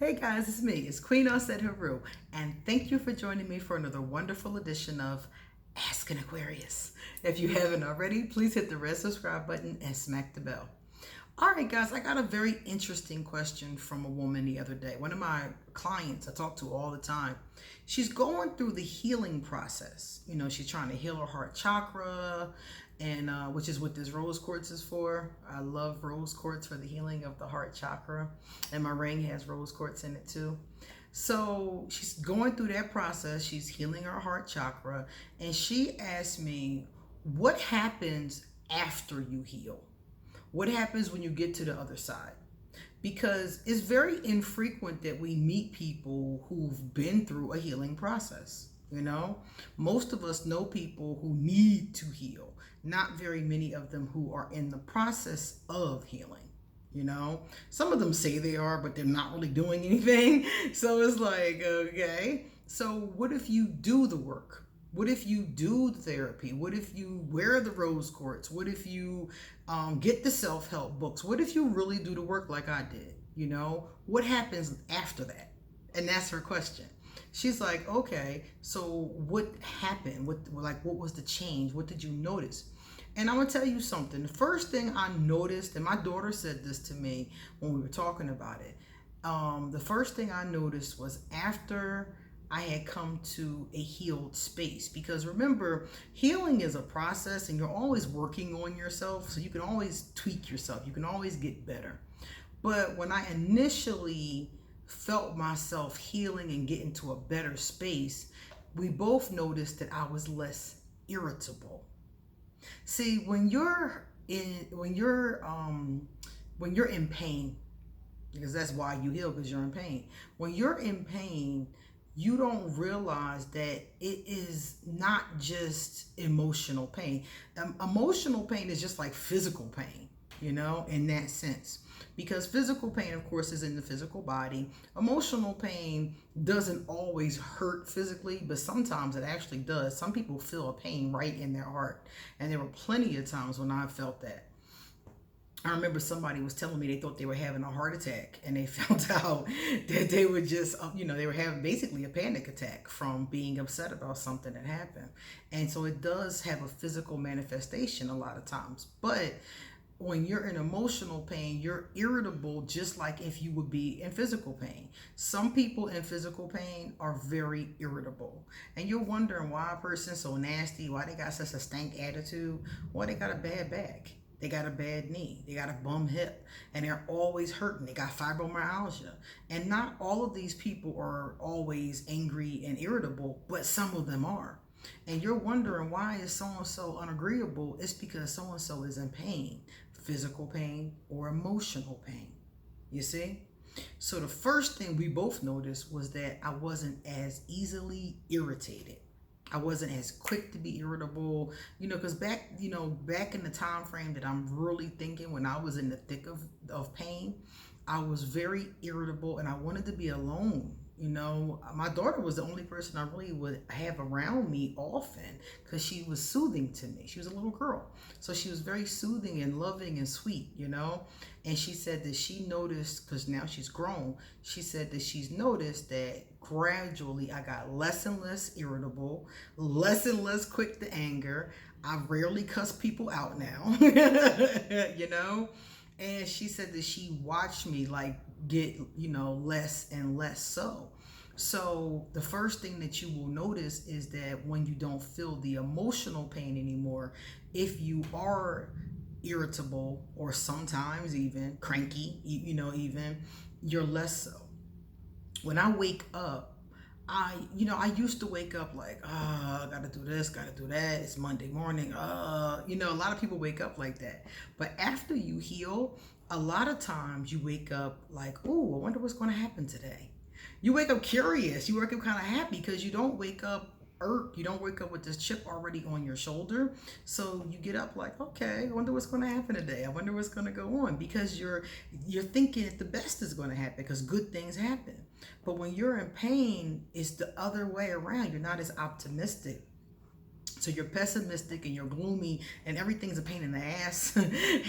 Hey guys, it's me. It's Queen Said Haru, and thank you for joining me for another wonderful edition of Ask an Aquarius. If you haven't already, please hit the red subscribe button and smack the bell. All right, guys, I got a very interesting question from a woman the other day. One of my clients I talk to all the time. She's going through the healing process. You know, she's trying to heal her heart chakra, and which is what this rose quartz is for. I love rose quartz for the healing of the heart chakra, and my ring has rose quartz in it too. So she's going through that process. She's healing her heart chakra, and she asked me, "What happens after you heal? What happens when you get to the other side?" Because it's very infrequent that we meet people who've been through a healing process. You know, most of us know people who need to heal, not very many of them who are in the process of healing. You know, some of them say they are, but they're not really doing anything. So it's like, okay, so what if you do the work? What if you do the therapy? What if you wear the rose quartz? What if you get the self-help books? What if you really do the work like I did? You know, what happens after that? And that's her question. She's like, okay, so what happened? What was the change? What did you notice? And I'm gonna tell you something. The first thing I noticed, and my daughter said this to me when we were talking about it, the first thing I noticed was after I had come to a healed space. Because remember, healing is a process and you're always working on yourself. So you can always tweak yourself. You can always get better. But when I initially felt myself healing and getting to a better space, we both noticed that I was less irritable. See, when you're in pain, because that's why you heal, because you're in pain. When you're in pain, you don't realize that it is not just emotional pain. Emotional pain is just like physical pain, you know, in that sense. Because physical pain, of course, is in the physical body. Emotional pain doesn't always hurt physically, but sometimes it actually does. Some people feel a pain right in their heart. And there were plenty of times when I felt that. I remember somebody was telling me they thought they were having a heart attack, and they found out that they were just, they were having basically a panic attack from being upset about something that happened. And so it does have a physical manifestation a lot of times. But when you're in emotional pain, you're irritable just like if you would be in physical pain. Some people in physical pain are very irritable. And you're wondering why a person's so nasty, why they got such a stank attitude. Well, they got a bad back. They got a bad knee. They got a bum hip. And they're always hurting. They got fibromyalgia. And not all of these people are always angry and irritable, but some of them are. And you're wondering, why is so-and-so unagreeable? It's because so-and-so is in pain, physical pain or emotional pain. You see? So the first thing we both noticed was that I wasn't as easily irritated. I wasn't as quick to be irritable, because back in the time frame that I'm really thinking, when I was in the thick of pain, I was very irritable and I wanted to be alone. My daughter was the only person I really would have around me often because she was soothing to me. She was a little girl. So she was very soothing and loving and sweet, And she said that she noticed, because now she's grown, she said that she's noticed that gradually I got less and less irritable, less and less quick to anger. I rarely cuss people out now, And she said that she watched me get, less and less so. So the first thing that you will notice is that when you don't feel the emotional pain anymore, if you are irritable or sometimes even cranky, even, you're less so. When I wake up, I used to wake up like, I gotta do this, gotta do that. It's Monday morning. A lot of people wake up like that. But after you heal, a lot of times you wake up like, oh, I wonder what's going to happen today. You wake up curious. You wake up kind of happy because you don't wake up irked. You don't wake up with this chip already on your shoulder. So you get up like, okay, I wonder what's going to happen today. I wonder what's going to go on, because you're thinking that the best is going to happen because good things happen. But when you're in pain, it's the other way around. You're not as optimistic. So you're pessimistic and you're gloomy and everything's a pain in the ass,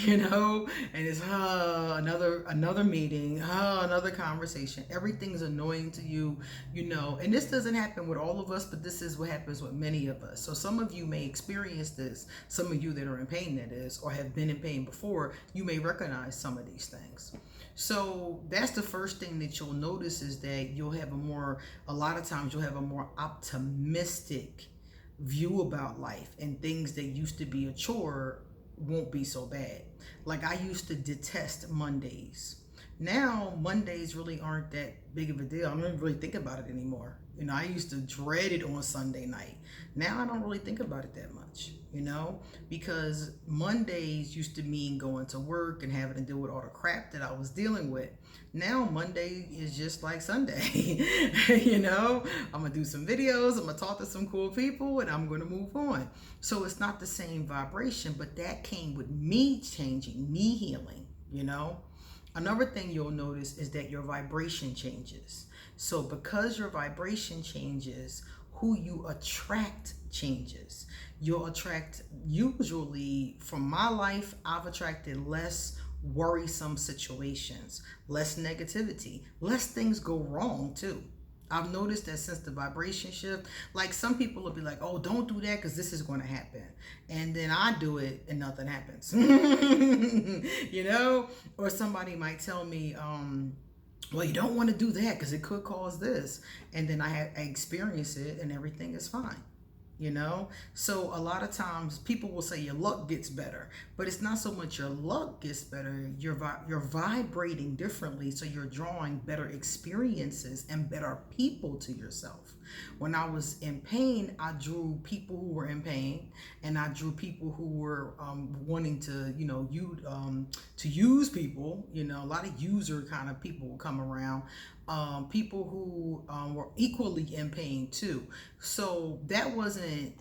you know, and it's another meeting, another conversation. Everything's annoying to you, you know, and this doesn't happen with all of us, but this is what happens with many of us. So some of you may experience this, some of you that are in pain, that is, or have been in pain before, you may recognize some of these things. So that's the first thing that you'll notice, is that you'll have a lot of times you'll have a more optimistic view about life, and things that used to be a chore won't be so bad. Like, I used to detest Mondays. Now Mondays really aren't that big of a deal. I don't really think about it anymore. You know, I used to dread it on Sunday night. Now I don't really think about it that much, you know, because Mondays used to mean going to work and having to deal with all the crap that I was dealing with. Now Monday is just like Sunday. You know, I'm gonna do some videos, I'm gonna talk to some cool people, and I'm gonna move on. So it's not the same vibration, but that came with me changing, me healing, you know. Another thing you'll notice is that your vibration changes. So because your vibration changes, who you attract changes. You'll attract, usually from my life, I've attracted less worrisome situations, less negativity, less things go wrong too. I've noticed that since the vibration shift, like, some people will be like, oh, don't do that because this is going to happen. And then I do it and nothing happens. You know? Or somebody might tell me, well, you don't want to do that because it could cause this. And then I experience it and everything is fine. You know, so a lot of times people will say your luck gets better, but it's not so much your luck gets better. You're vibrating differently, so you're drawing better experiences and better people to yourself. When I was in pain, I drew people who were in pain, and I drew people who were wanting to, you know, to use people. You know, a lot of user kind of people will come around. People who were equally in pain too. So that wasn't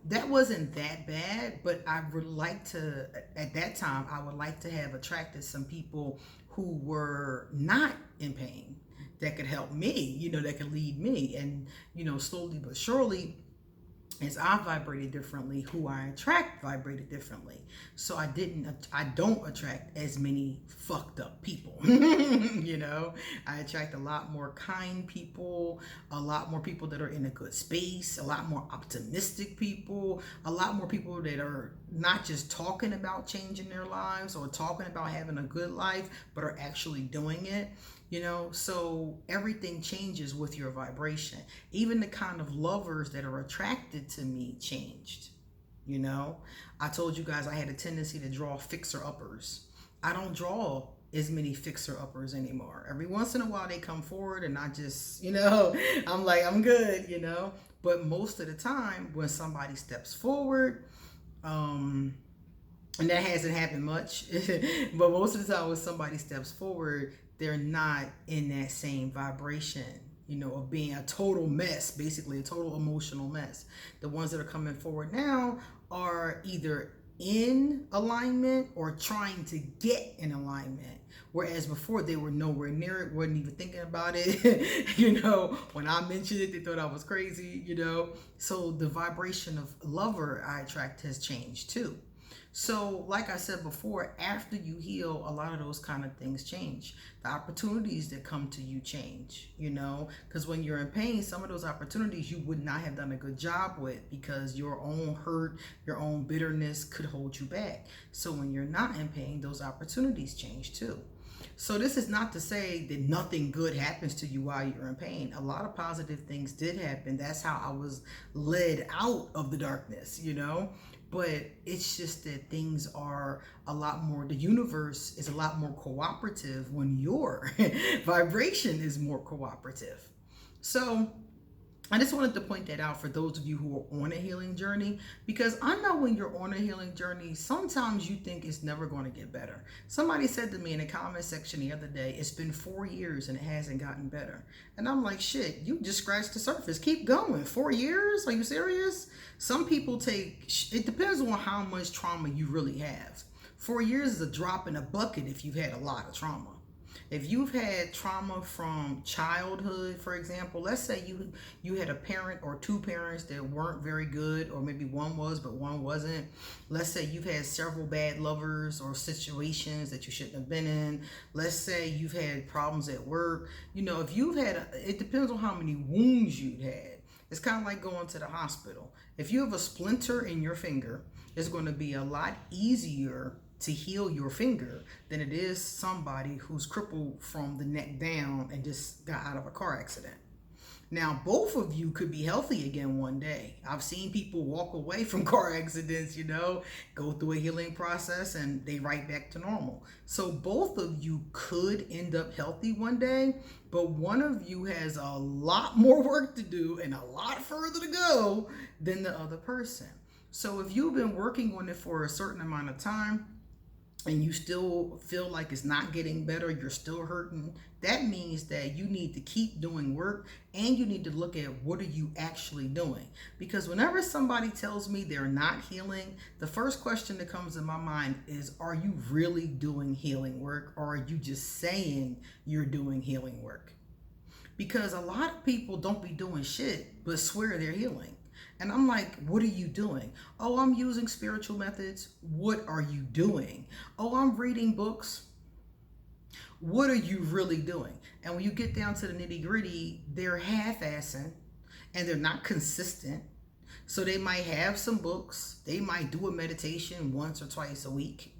that bad, but I would like to, at that time, I would like to have attracted some people who were not in pain, that could help me, you know, that could lead me. And, you know, slowly but surely, as I vibrated differently, who I attract vibrated differently. So I don't attract as many fucked up people. You know, I attract a lot more kind people, a lot more people that are in a good space, a lot more optimistic people, a lot more people that are not just talking about changing their lives or talking about having a good life, but are actually doing it. You know, so everything changes with your vibration. Even the kind of lovers that are attracted to me changed. You know, I told you guys I had a tendency to draw fixer-uppers. I don't draw as many fixer-uppers anymore. Every once in a while they come forward and I just, you know, I'm like, I'm good, you know. But most of the time when somebody steps forward, and that hasn't happened much, but most of the time when somebody steps forward, they're not in that same vibration, you know, of being a total mess, basically a total emotional mess. The ones that are coming forward now are either in alignment or trying to get in alignment. Whereas before they were nowhere near it, wasn't even thinking about it. You know, when I mentioned it, they thought I was crazy, you know. So the vibration of lover I attract has changed too. So like I said before, after you heal, a lot of those kind of things change. The opportunities that come to you change, you know, because when you're in pain, some of those opportunities you would not have done a good job with because your own hurt, your own bitterness could hold you back. So when you're not in pain, those opportunities change too. So this is not to say that nothing good happens to you while you're in pain. A lot of positive things did happen. That's how I was led out of the darkness, you know. But it's just that things are a lot more, the universe is a lot more cooperative when your vibration is more cooperative. So I just wanted to point that out for those of you who are on a healing journey, because I know when you're on a healing journey, sometimes you think it's never going to get better. Somebody said to me in the comment section the other day, it's been 4 years and it hasn't gotten better. And I'm like, shit, you just scratched the surface. Keep going. 4 years? Are you serious? Some people it depends on how much trauma you really have. 4 years is a drop in a bucket if you've had a lot of trauma. If you've had trauma from childhood, for example, let's say you had a parent or two parents that weren't very good, or maybe one was but one wasn't. Let's say you've had several bad lovers or situations that you shouldn't have been in. Let's say you've had problems at work. If you've had, it depends on how many wounds you've had. It's kind of like going to the hospital. If you have a splinter in your finger, it's going to be a lot easier to heal your finger than it is somebody who's crippled from the neck down and just got out of a car accident. Now, both of you could be healthy again one day. I've seen people walk away from car accidents, go through a healing process and they right back to normal. So both of you could end up healthy one day, but one of you has a lot more work to do and a lot further to go than the other person. So if you've been working on it for a certain amount of time, and you still feel like it's not getting better, you're still hurting, that means that you need to keep doing work, and you need to look at what are you actually doing. Because whenever somebody tells me they're not healing, the first question that comes in my mind is, are you really doing healing work, or are you just saying you're doing healing work? Because a lot of people don't be doing shit but swear they're healing. And I'm like, what are you doing? Oh, I'm using spiritual methods. What are you doing? Oh, I'm reading books. What are you really doing? And when you get down to the nitty-gritty, they're half-assing and they're not consistent. So they might have some books. They might do a meditation once or twice a week,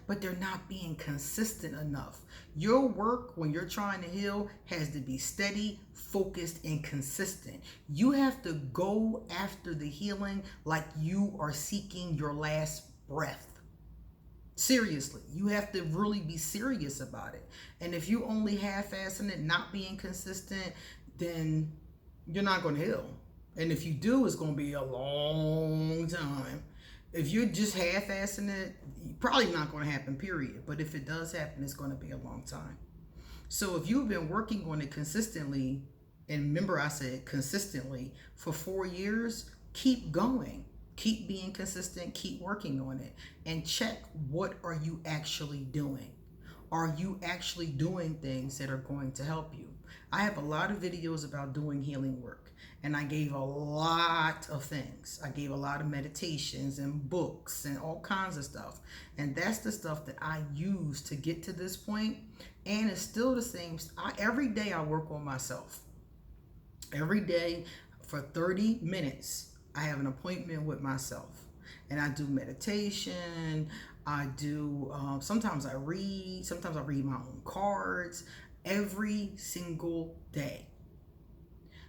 but they're not being consistent enough. Your work, when you're trying to heal, has to be steady, focused, and consistent. You have to go after the healing like you are seeking your last breath. Seriously, you have to really be serious about it. And if you only half-assing it, not being consistent, then you're not going to heal. And if you do, it's going to be a long time. If you're just half-assing it, probably not going to happen, period. But if it does happen, it's going to be a long time. So if you've been working on it consistently, and remember I said consistently, for 4 years, keep going. Keep being consistent, keep working on it, and check what are you actually doing. Are you actually doing things that are going to help you? I have a lot of videos about doing healing work, and I gave a lot of things. I gave a lot of meditations and books and all kinds of stuff. And that's the stuff that I use to get to this point. And it's still the same. Every day I work on myself. Every day for 30 minutes, I have an appointment with myself. And I do meditation. I do, sometimes I read my own cards every single day.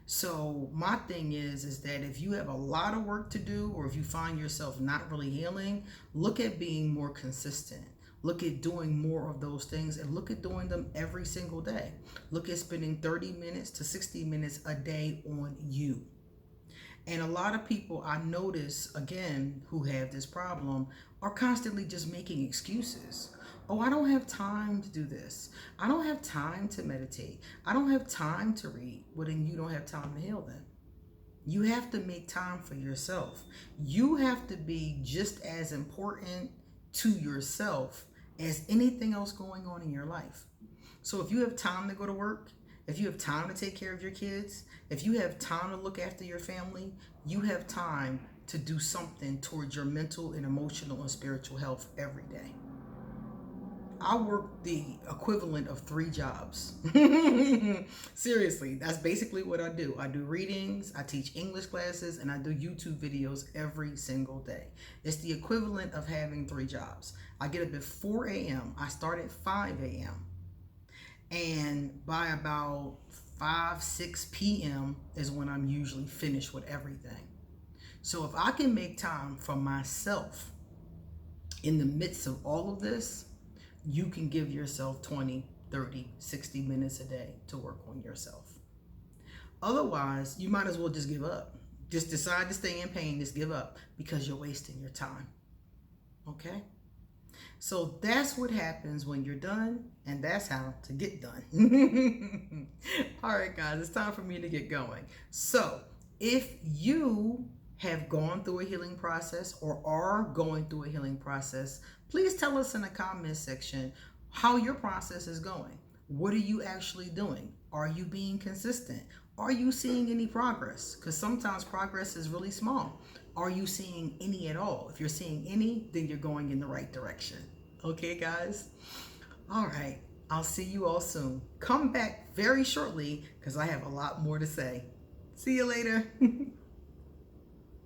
So my thing is that if you have a lot of work to do, or if you find yourself not really healing, look at being more consistent. Look at doing more of those things, and look at doing them every single day. Look at spending 30 minutes to 60 minutes a day on you. And a lot of people I notice, again, who have this problem are constantly just making excuses. Oh, I don't have time to do this. I don't have time to meditate. I don't have time to read. Well, then you don't have time to heal then. You have to make time for yourself. You have to be just as important to yourself as anything else going on in your life. So if you have time to go to work, if you have time to take care of your kids, if you have time to look after your family, you have time to do something towards your mental and emotional and spiritual health every day. I work the equivalent of 3 jobs. Seriously, that's basically what I do. I do readings, I teach English classes, and I do YouTube videos every single day. It's the equivalent of having 3 jobs. I get up at 4 a.m. I start at 5 a.m. And by about 5-6 p.m. is when I'm usually finished with everything. So if I can make time for myself in the midst of all of this, you can give yourself 20, 30, 60 minutes a day to work on yourself. Otherwise, you might as well just give up. Just decide to stay in pain, just give up, because you're wasting your time. Okay? So that's what happens when you're done, and that's how to get done. All right, guys, it's time for me to get going. So if you have gone through a healing process or are going through a healing process, please tell us in the comments section how your process is going. What are you actually doing? Are you being consistent? Are you seeing any progress? Because sometimes progress is really small. Are you seeing any at all? If you're seeing any, then you're going in the right direction. Okay, guys? All right. I'll see you all soon. Come back very shortly because I have a lot more to say. See you later.